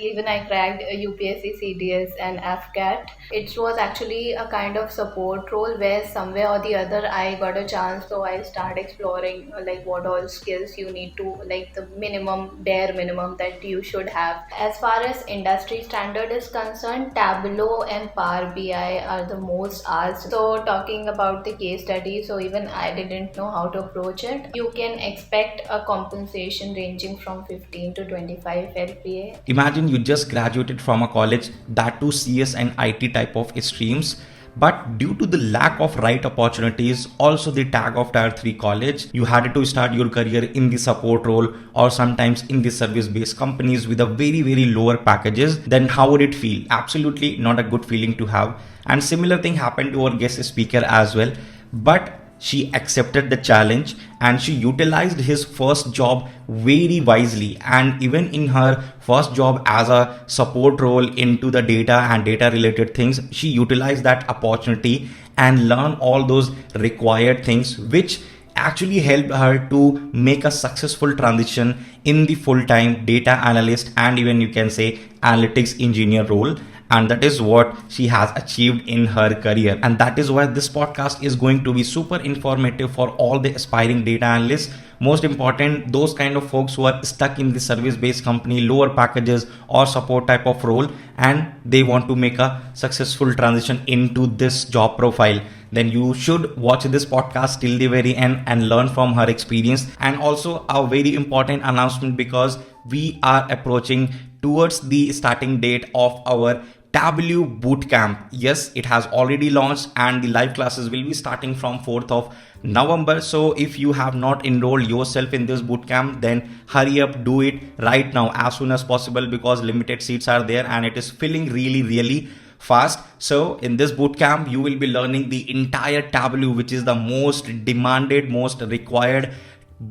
Even I cracked a 𝗗𝗗𝗃𝐶 CDS and AFCAT. It was actually a kind of support role where somewhere or the other I got a chance, so I started exploring like what all skills you need to, like the minimum, bare minimum that you should have. As far as industry standard is concerned, Tableau and Power BI are the most asked. So talking about the case study, so even I didn't know how to approach it. You can expect a compensation ranging from 15 to 25 LPA. Imagine you just graduated from a college, that too CS and IT type of streams, but due to the lack of right opportunities, also the tag of tier 3 college, you had to start your career in the support role or sometimes in the service based companies with a very lower packages. Then how would it feel? Absolutely not a good feeling to have. And similar thing happened to our guest speaker as well, but she accepted the challenge and she utilized his first job very wisely. And even in her first job as a support role into the data and data related things, she utilized that opportunity and learned all those required things, which actually helped her to make a successful transition in the full-time data analyst and even you can say analytics engineer role. And that is what she has achieved in her career, and that is why this podcast is going to be super informative for all the aspiring data analysts. Most important, those kind of folks who are stuck in the service based company, lower packages or support type of role, and they want to make a successful transition into this job profile. Then you should watch this podcast till the very end and learn from her experience. And also a very important announcement, because we are approaching towards the starting date of our TABLEAU bootcamp. Yes, it has already launched and the live classes will be starting from 4th of November. So if you have not enrolled yourself in this bootcamp, then hurry up, do it right now as soon as possible, because limited seats are there and it is filling really fast. So in this bootcamp, you will be learning the entire TABLEAU, which is the most demanded, most required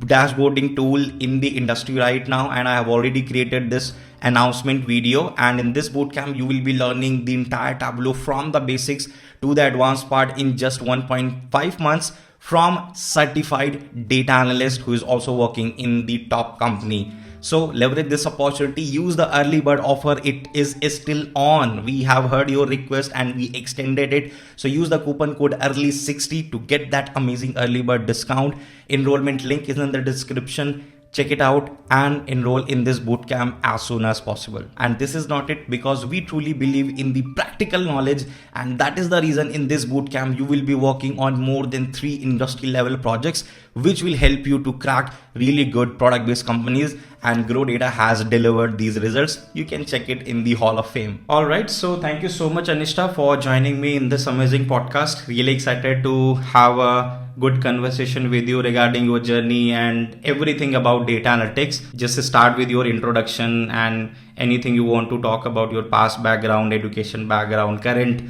dashboarding tool in the industry right now. And I have already created this announcement video, and in this bootcamp you will be learning the entire TABLEAU from the basics to the advanced part in just 1.5 months from certified data analyst who is also working in the top company. So leverage this opportunity, use the early bird offer. It is still on. We have heard your request and we extended it. So use the coupon code early60 to get that amazing early bird discount. Enrollment link is in the description. Check it out and enroll in this bootcamp as soon as possible. And this is not it, because we truly believe in the practical knowledge, and that is the reason in this bootcamp you will be working on more than 3 industry level projects which will help you to crack really good product based companies. And Grow Data has delivered these results. You can check it in the Hall of Fame. All right, so thank you so much, Anishtha, for joining me in this amazing podcast. Really excited to have a good conversation with you regarding your journey and everything about data analytics. Just start with your introduction and anything you want to talk about, your past background, education background, current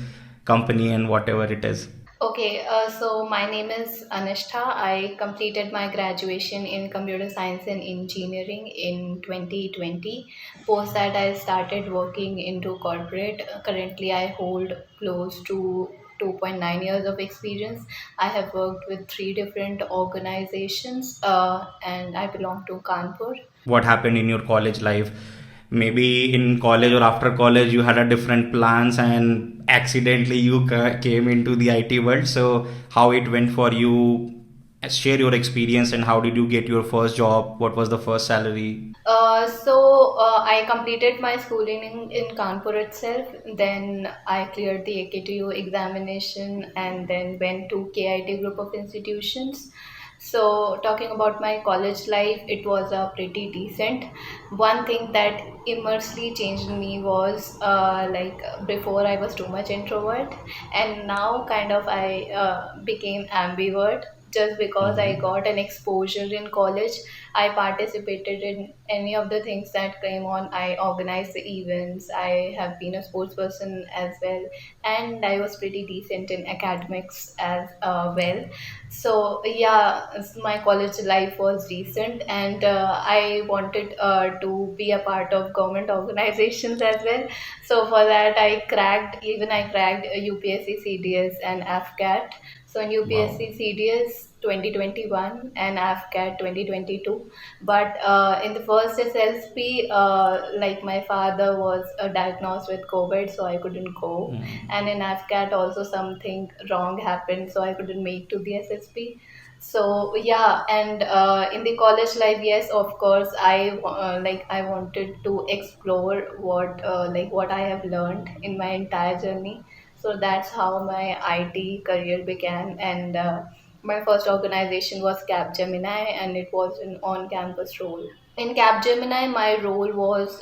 company, and whatever it is. Okay, so my name is Anishtha. I completed my graduation in computer science and engineering in 2020. Post that, I started working into corporate. Currently, I hold close to 2.9 years of experience. I have worked with 3 different organizations, and I belong to Kanpur. What happened in your college life? Maybe in college or after college you had a different plans and accidentally you came into the IT world. So how it went for you? Share your experience, and how did you get your first job? What was the first salary? I completed my schooling in Kanpur itself. Then I cleared the AKTU examination and then went to KIT group of institutions. So talking about my college life, it was pretty decent. One thing that immersely changed me was before I was too much introvert, and now kind of I became ambivert just because I got an exposure in college. I participated in any of the things that came on. I organized the events. I have been a sports person as well, and I was pretty decent in academics as well. So yeah, my college life was decent, and I wanted to be a part of government organizations as well. So for that, I cracked a 𝗗𝗃𝗀𝗀𝗀𝗀𝗃𝗀𝗃𝗀𝗃𝗃𝗃 and AFCAT. So in Wow. UPSC CDS 2021 and AFCAT 2022. But in the first SLP, like my father was diagnosed with COVID, so I couldn't go. And in AFCAT also something wrong happened, so I couldn't make to the SSP. So yeah, and in the college life, yes, of course, I wanted to explore what I have learned in my entire journey. So that's how my IT career began. And my first organization was Capgemini, and it was an on-campus role. In Capgemini, my role was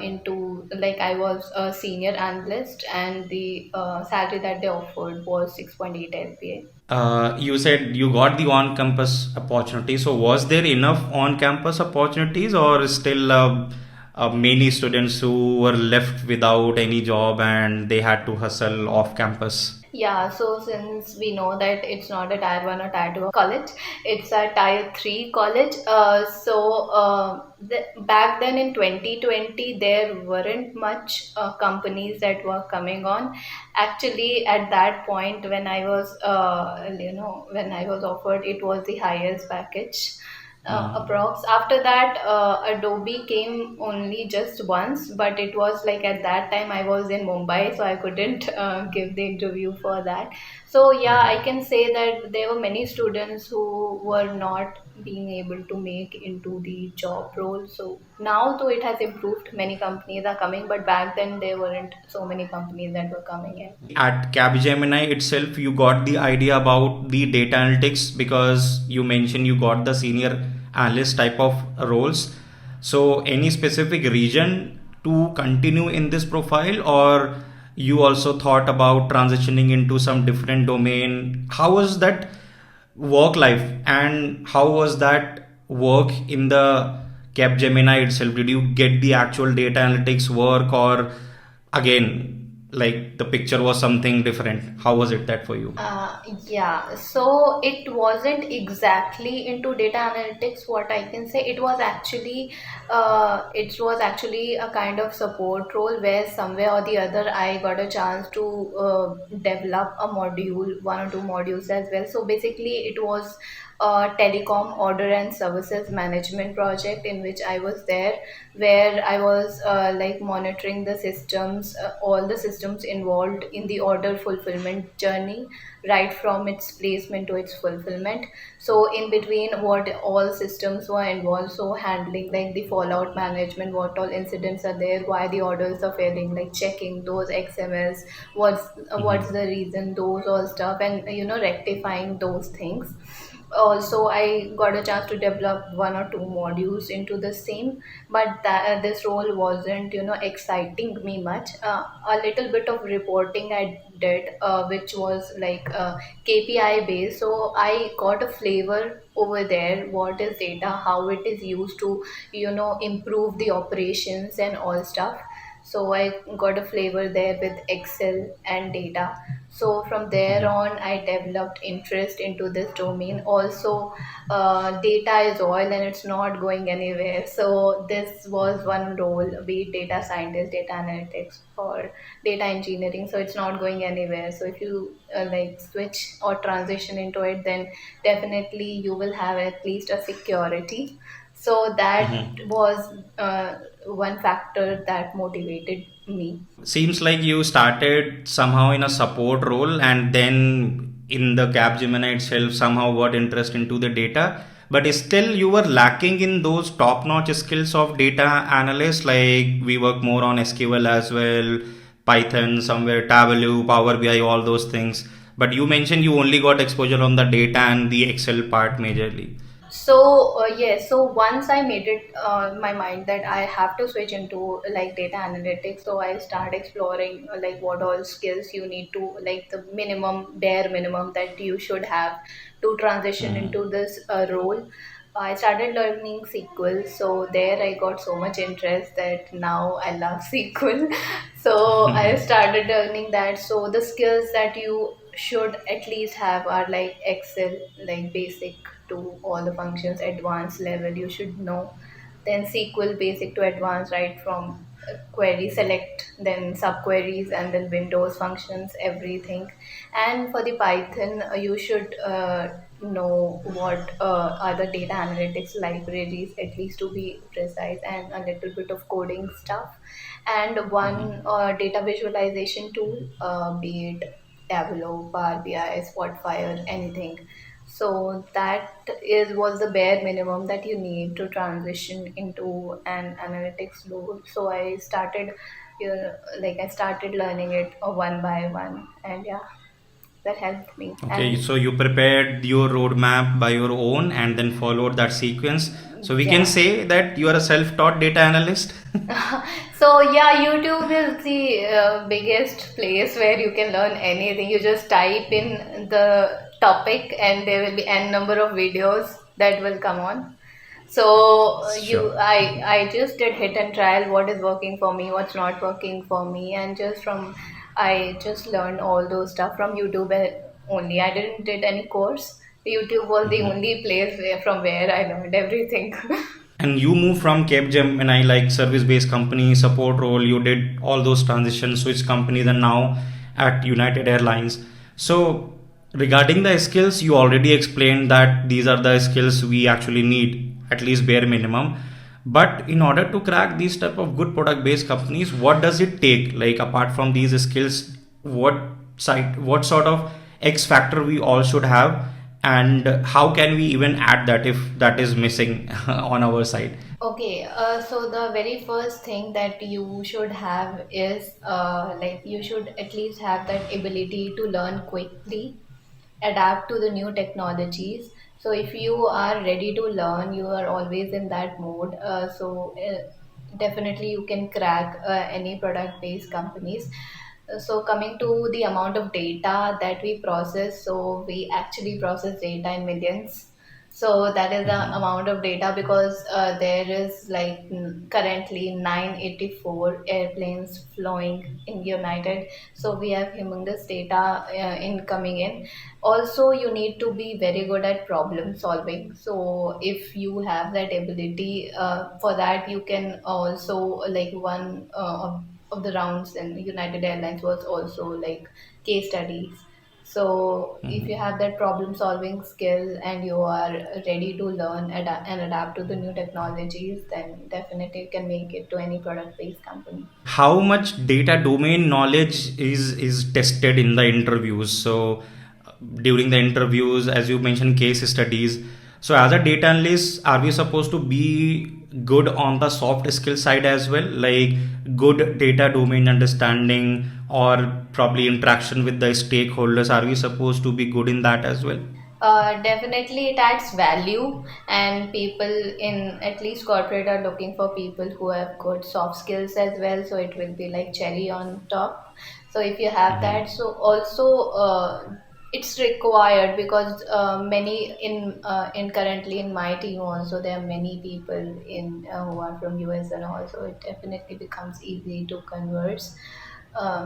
into like I was a senior analyst, and the salary that they offered was 6.8 LPA. You said you got the on-campus opportunity. So was there enough on-campus opportunities, or still many students who were left without any job and they had to hustle off-campus? Yeah, so since we know that it's not a tier 1 or tier 2 college, it's a tier 3 college. Back then in 2020, there weren't much companies that were coming on. Actually, at that point, when I was offered, it was the highest package. Approx. After that, Adobe came only just once, but it was like at that time I was in Mumbai, so I couldn't give the interview for that. So yeah, I can say that there were many students who were not being able to make into the job role. So now, though it has improved, many companies are coming, but back then there weren't so many companies that were coming in. At Capgemini itself, you got the idea about the data analytics because you mentioned you got the senior analyst type of roles. So, any specific region to continue in this profile, or you also thought about transitioning into some different domain? How was that work life, and how was that work in the Capgemini itself? Did you get the actual data analytics work, or again, like the picture was something different? How was it that for you? Yeah, so it wasn't exactly into data analytics. What I can say, it was actually a kind of support role where somewhere or the other I got a chance to develop a module, one or two modules as well. So basically, it was a telecom order and services management project in which I was there, where I was like monitoring the systems, all the systems involved in the order fulfillment journey, right from its placement to its fulfillment. So in between, what all systems were involved, so handling like the fallout management, what all incidents are there, why the orders are failing, like checking those XMLs, what's the reason, those all stuff, and rectifying those things. Also, I got a chance to develop one or two modules into the same, but this role wasn't exciting me much. A little bit of reporting I did, which was like KPI based, so I got a flavor over there what is data, how it is used to improve the operations and all stuff. So I got a flavor there with Excel and data. So from there on, I developed interest into this domain. Also, data is oil and it's not going anywhere. So this was one role, be it data scientist, data analytics, or data engineering. So it's not going anywhere. So if you like switch or transition into it, then definitely you will have at least a security. So that was one factor that motivated me. Seems like you started somehow in a support role, and then in the Capgemini itself somehow got interest into the data, but still you were lacking in those top-notch skills of data analyst. Like we work more on SQL as well, Python, somewhere TABLEAU, Power BI, all those things. But you mentioned you only got exposure on the data and the Excel part majorly. So yes, so once I made it my mind that I have to switch into like data analytics, so I start exploring like what all skills you need to, like the minimum, bare minimum that you should have to transition into this role. I started learning SQL, so there I got so much interest that now I love SQL. So I started learning that. So the skills that you should at least have are like Excel, like basic to all the functions, advanced level you should know. Then SQL basic to advanced, right from query select, then subqueries, and then windows functions, everything. And for the Python, you should know what are the data analytics libraries, at least to be precise, and a little bit of coding stuff, and one data visualization tool, be it Tableau, Power BI, Spotfire, anything. So that is was the bare minimum that you need to transition into an analytics role. So I started, I started learning it one by one, and yeah, that helped me. Okay, And so you prepared your roadmap by your own and then followed that sequence. So we can yeah. say that you are a self-taught data analyst. So yeah, YouTube is the biggest place where you can learn anything. You just type in the topic, and there will be n number of videos that will come on. So Sure. I just did hit and trial what is working for me, what's not working for me, and I just learned all those stuff from YouTube only. I didn't did any course. YouTube was the only place from where I learned everything. And you moved from Capgemini, like service-based company, support role. You did all those transitions, switch companies, and now at United Airlines. So regarding the skills, you already explained that these are the skills we actually need, at least bare minimum. But in order to crack these type of good product-based companies, what does it take? Like apart from these skills, what what sort of X factor we all should have, and how can we even add that if that is missing on our side? Okay, so the very first thing that you should have is you should at least have that ability to learn quickly, adapt to the new technologies. So if you are ready to learn, you are always in that mode. Definitely you can crack any product-based companies. So coming to the amount of data that we process, so we actually process data in millions. So that is the amount of data, because there is currently 984 airplanes flowing in United. So we have humongous data incoming in. Also, you need to be very good at problem solving. So if you have that ability, for that you can also one of the rounds in United Airlines was also like case studies. So if you have that problem solving skill and you are ready to learn and adapt to the new technologies, then definitely you can make it to any product based company. How much data domain knowledge is tested in the interviews? So during the interviews, as you mentioned, case studies. So as a data analyst, are we supposed to be good on the soft skill side as well, like good data domain understanding or probably interaction with the stakeholders? Are we supposed to be good in that as well? Definitely, it adds value, and people in at least corporate are looking for people who have good soft skills as well. So it will be like cherry on top. So if you have that, so also it's required, because many in currently in my team also there are many people in who are from US, and also it definitely becomes easy to converse.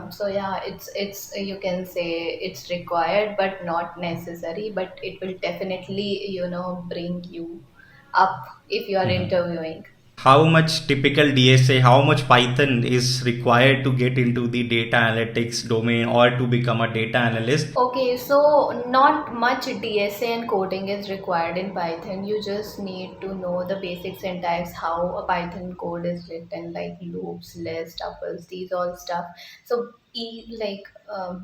So yeah, it's you can say it's required but not necessary, but it will definitely bring you up if you are interviewing. How much typical DSA, how much Python is required to get into the data analytics domain or to become a data analyst? Okay, so not much DSA and coding is required in Python. You just need to know the basic syntax, how a Python code is written, like loops, lists, tuples, these all stuff. So,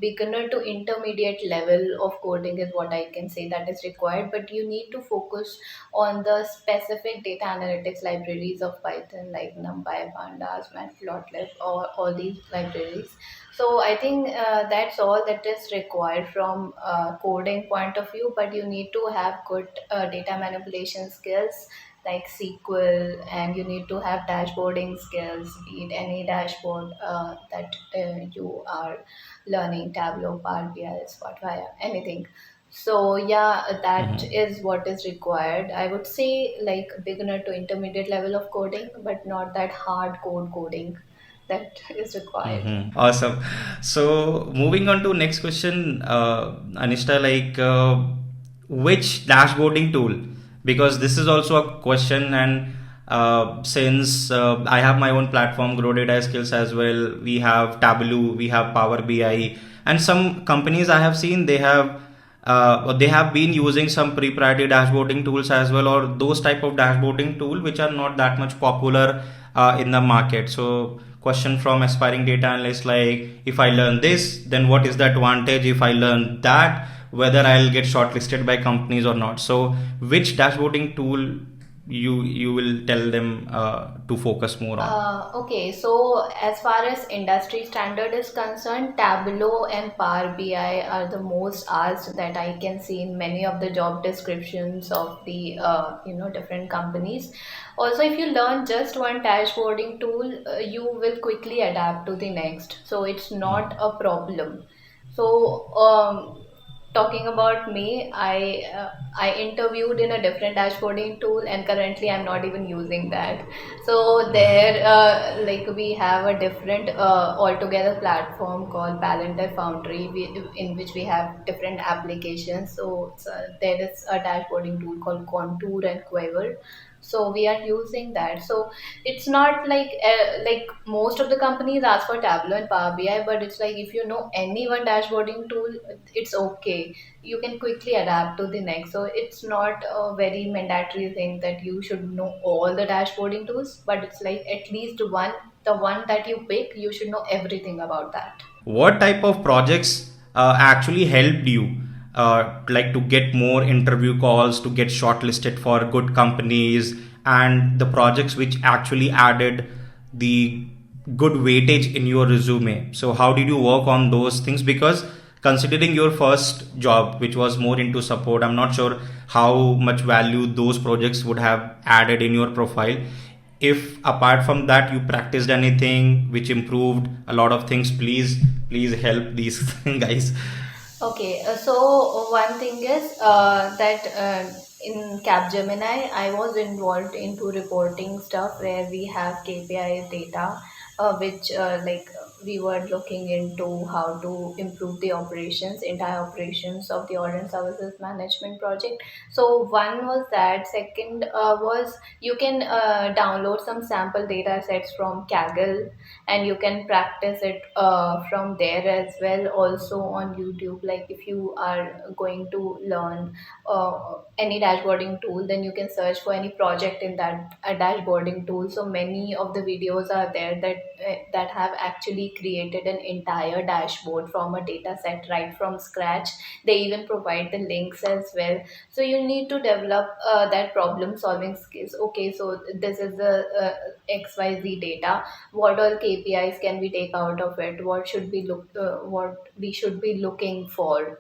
beginner to intermediate level of coding is what I can say that is required. But you need to focus on the specific data analytics libraries of Python, like NumPy, Pandas, Matplotlib, or all these libraries. So I think that's all that is required from coding point of view, but you need to have good data manipulation skills like SQL, and you need to have dashboarding skills, be it any dashboard that you are learning, Tableau, Power BI, Spotfire, anything. So yeah, that is what is required. I would say like beginner to intermediate level of coding, but not that hard coding that is required. Awesome. So moving on to next question, Anishtha, like which dashboarding tool? Because this is also a question, and Since I have my own platform, Grow Data Skills as well, we have TABLEAU, we have Power BI, and some companies I have seen they have been using some proprietary dashboarding tools as well, or those type of dashboarding tool which are not that much popular in the market. So question from aspiring data analysts, like, if I learn this, then what is the advantage if I learn that, whether I'll get shortlisted by companies or not. So which dashboarding tool you will tell them to focus more on? Okay, so as far as industry standard is concerned, Tableau and Power BI are the most asked that I can see in many of the job descriptions of the different companies. Also, if you learn just one dashboarding tool, you will quickly adapt to the next, so it's not a problem. So talking about me, I interviewed in a different dashboarding tool, and currently I'm not even using that. So there, like, we have a different altogether platform called Palantir Foundry, in which we have different applications. So there is a dashboarding tool called Contour and Quiver. So we are using that. So it's not like most of the companies ask for Tableau and Power BI, but it's like if you know any one dashboarding tool, it's okay. You can quickly adapt to the next. So it's not a very mandatory thing that you should know all the dashboarding tools, but it's like at least one, the one that you pick, you should know everything about that. What type of projects actually helped you, like, to get more interview calls, to get shortlisted for good companies, and the projects which actually added the good weightage in your resume? So how did you work on those things? Because considering your first job, which was more into support, I'm not sure how much value those projects would have added in your profile. If apart from that you practiced anything which improved a lot of things, please help these guys. Okay, so one thing is that in Capgemini, I was involved into reporting stuff where we have KPI data, which we were looking into how to improve the operations, entire operations of the audit and services management project. So one was that. Second was you can download some sample data sets from Kaggle, and you can practice it from there as well, also on YouTube. Like if you are going to learn any dashboarding tool, then you can search for any project in that dashboarding tool. So many of the videos are there that have actually created an entire dashboard from a data set right from scratch. They even provide the links as well. So you need to develop that problem solving skills. Okay, so this is the XYZ data. What all KPIs can we take out of it? What we should be looking for?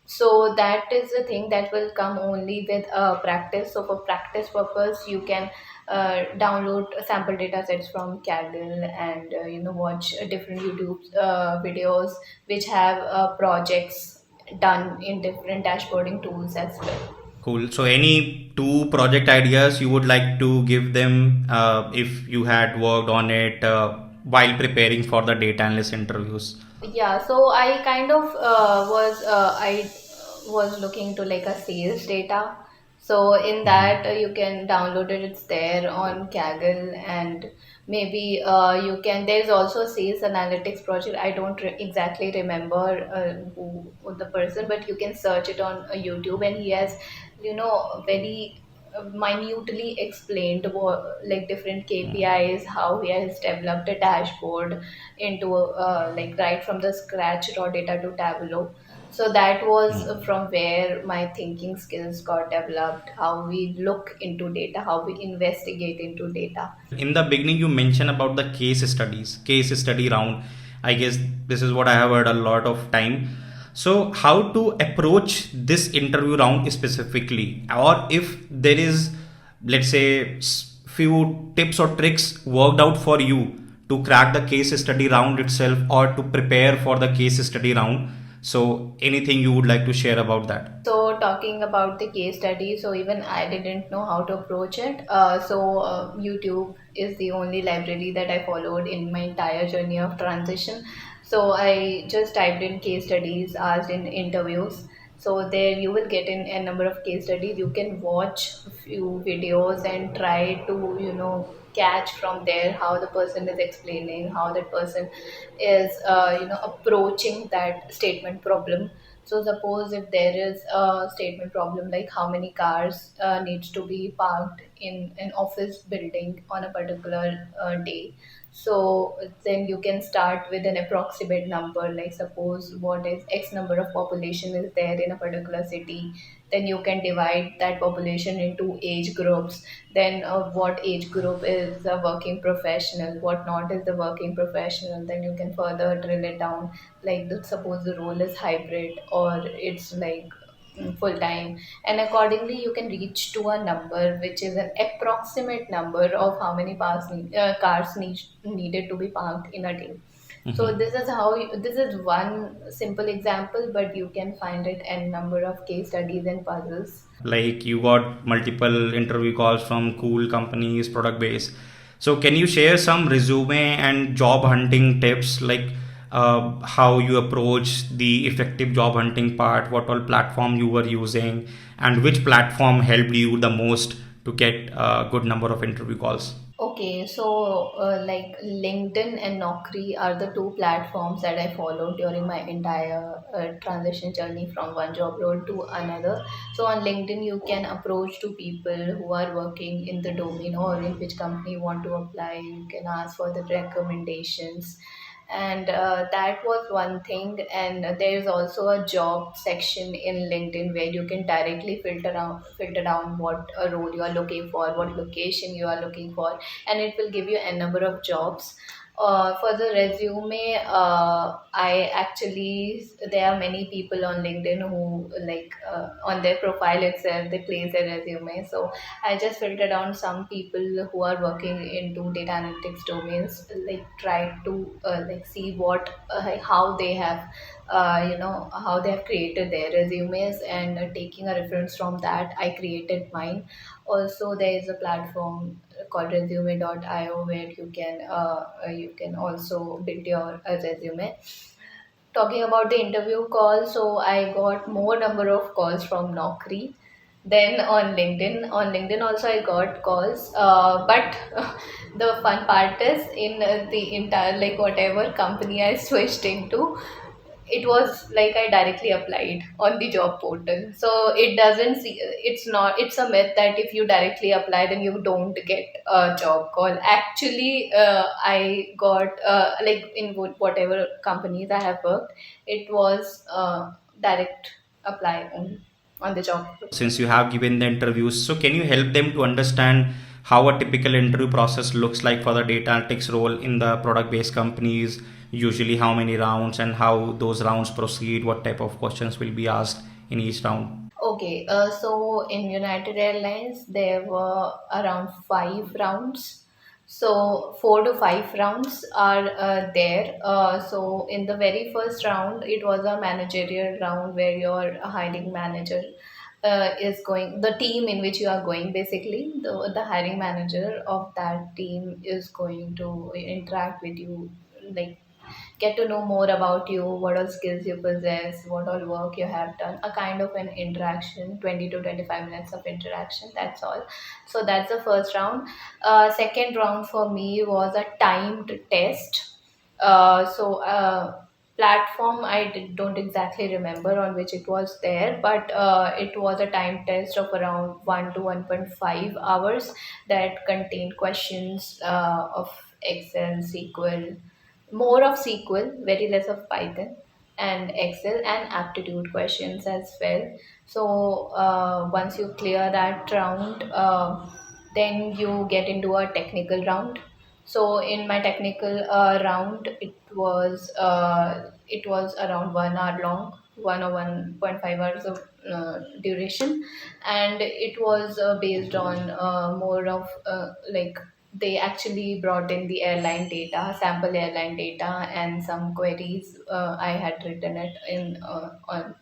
So that is the thing that will come only with practice. So for practice purpose, you can download sample data sets from Kaggle, and watch different YouTube videos which have projects done in different dashboarding tools as well. Cool. So any two project ideas you would like to give them, if you had worked on it while preparing for the data analyst interviews? Yeah, so I was looking to like a sales data. So in that you can download it. It's there on Kaggle, and maybe you can. There's also a sales analytics project. I don't exactly remember who the person, but you can search it on YouTube, and he has very minutely explained like different KPIs, how he has developed a dashboard into like right from the scratch raw data to Tableau. So that was from where my thinking skills got developed, how we look into data, how we investigate into data. In the beginning you mentioned about the case study round. I guess this is what I have heard a lot of time. So how to approach this interview round specifically, or if there is, let's say, few tips or tricks worked out for you to crack the case study round itself, or to prepare for the case study round. So anything you would like to share about that? So talking about the case study, so even I didn't know how to approach it. YouTube is the only library that I followed in my entire journey of transition. So I just typed in case studies asked in interviews. So there you will get in a number of case studies. You can watch a few videos and try to, catch from there how the person is explaining, how that person is, approaching that statement problem. So suppose if there is a statement problem like how many cars needs to be parked in an office building on a particular day. So then you can start with an approximate number, like suppose what is X number of population is there in a particular city. Then you can divide that population into age groups. Then what age group is a working professional, what not is the working professional. Then you can further drill it down, like suppose the role is hybrid or it's like full time, and accordingly you can reach to a number which is an approximate number of how many cars needed to be parked in a day. So this is this is one simple example, but you can find it in number of case studies and puzzles. Like you got multiple interview calls from cool companies, product base. So can you share some resume and job hunting tips, like how you approach the effective job hunting part, what all platform you were using, and which platform helped you the most to get a good number of interview calls? Okay, so like LinkedIn and Naukri are the two platforms that I followed during my entire transition journey from one job role to another. So on LinkedIn, you can approach to people who are working in the domain or in which company you want to apply. You can ask for the recommendations, and that was one thing. And there is also a job section in LinkedIn where you can directly filter down what a role you are looking for, what location you are looking for, and it will give you a number of jobs. For the resume, I actually, there are many people on LinkedIn who like on their profile itself they place their resume. So I just filter down some people who are working into data analytics domains, like try to like see what how they have how they have created their resumes, and taking a reference from that I created mine. Also there is a platform called resume.io where you can also build your resume. Talking about the interview call, so I got more number of calls from Naukri than on LinkedIn. On LinkedIn also I got calls, but the fun part is in the entire, like whatever company I switched into, it was like I directly applied on the job portal. So it doesn't see, it's not, it's a myth that if you directly apply then you don't get a job call. Actually, I got like in whatever companies I have worked, it was direct apply on the job. Since you have given the interviews, so can you help them to understand how a typical interview process looks like for the data analytics role in the product based companies, usually how many rounds and how those rounds proceed, what type of questions will be asked in each round? Okay, so in United Airlines, there were around 5 rounds. So 4 to 5 rounds are there. So in the very first round, it was a managerial round where your hiring manager is going, the team in which you are going, basically, the hiring manager of that team is going to interact with you, like get to know more about you, what all skills you possess, what all work you have done, a kind of an interaction, 20 to 25 minutes of interaction, that's all. So that's the first round. Second round for me was a timed test. Platform don't exactly remember on which it was there, but it was a time test of around 1 to 1.5 hours that contained questions of Excel, SQL, more of SQL, very less of Python, and Excel and aptitude questions as well. So once you clear that round, then you get into a technical round. So in my technical round, it was around 1 hour long, 1 or 1.5 hours of duration, and it was based on more of like they actually brought in the airline data, sample airline data, and some queries I had written it in on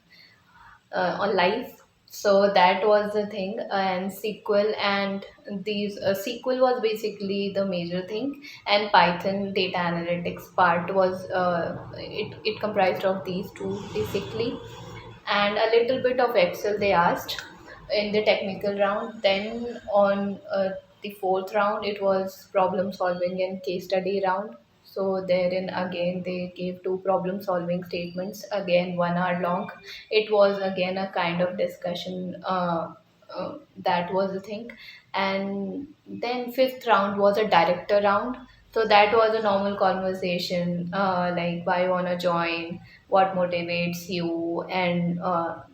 live. So that was the thing, and SQL, and these SQL was basically the major thing, and Python data analytics part was it comprised of these two basically. and a little bit of Excel they asked in the technical round. Then on the fourth round, it was problem solving and case study round. So therein again they gave two problem solving statements, again 1 hour long. It was again a kind of discussion. That was the thing. And then fifth round was a director round. So that was a normal conversation, like why you wanna join, what motivates you, and a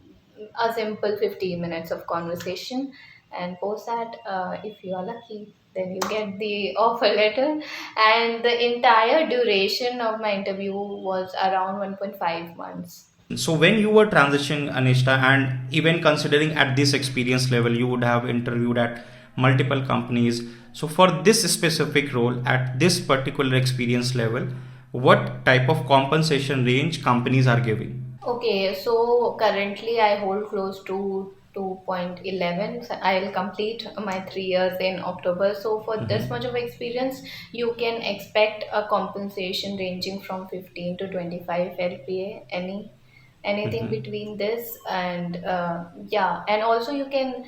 simple 15 minutes of conversation. And post that, if you are lucky, then you get the offer letter. And the entire duration of my interview was around 1.5 months. So when you were transitioning, Anishtha, and even considering at this experience level, you would have interviewed at multiple companies. So for this specific role at this particular experience level, what type of compensation range companies are giving? Okay, so currently I hold close to 2.11. So I'll complete my 3 years in October. So for this much of experience, you can expect a compensation ranging from 15 to 25 LPA, anything between this. And yeah, and also you can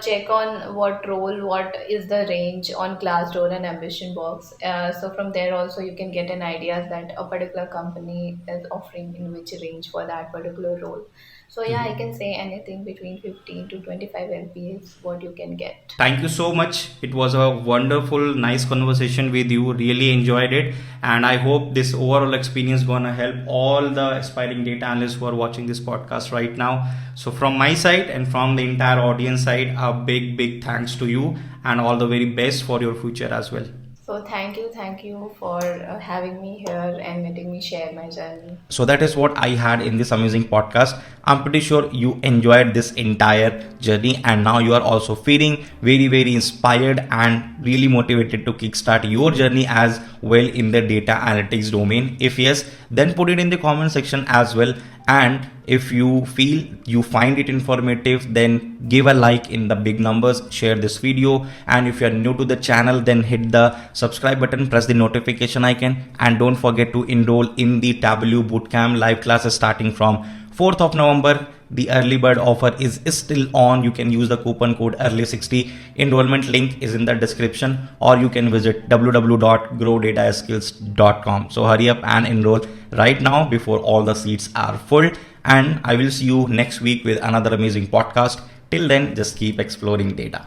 check on what role, what is the range on Glassdoor and Ambition Box. So from there also you can get an idea that a particular company is offering in which range for that particular role. So yeah, I can say anything between 15 to 25 LPA is what you can get. Thank you so much. It was a wonderful, nice conversation with you. Really enjoyed it. And I hope this overall experience gonna help all the aspiring data analysts who are watching this podcast right now. So from my side and from the entire audience side, a big, big thanks to you and all the very best for your future as well. So thank you for having me here and letting me share my journey. So that is what I had in this amazing podcast. I'm pretty sure you enjoyed this entire journey and now you are also feeling very, very inspired and really motivated to kickstart your journey as well in the data analytics domain. If yes, then put it in the comment section as well. And if you feel you find it informative, then give a like in the big numbers, share this video. And if you are new to the channel, then hit the subscribe button, press the notification icon, and don't forget to enroll in the TABLEAU Bootcamp live classes starting from 4th of November. The early bird offer is still on. You can use the coupon code 𝗏𝗏𝗏𝗏. Enrollment link is in the description, or you can visit www.growdataskills.com. So hurry up and enroll right now before all the seats are full. And I will see you next week with another amazing podcast. Till then, just keep exploring data.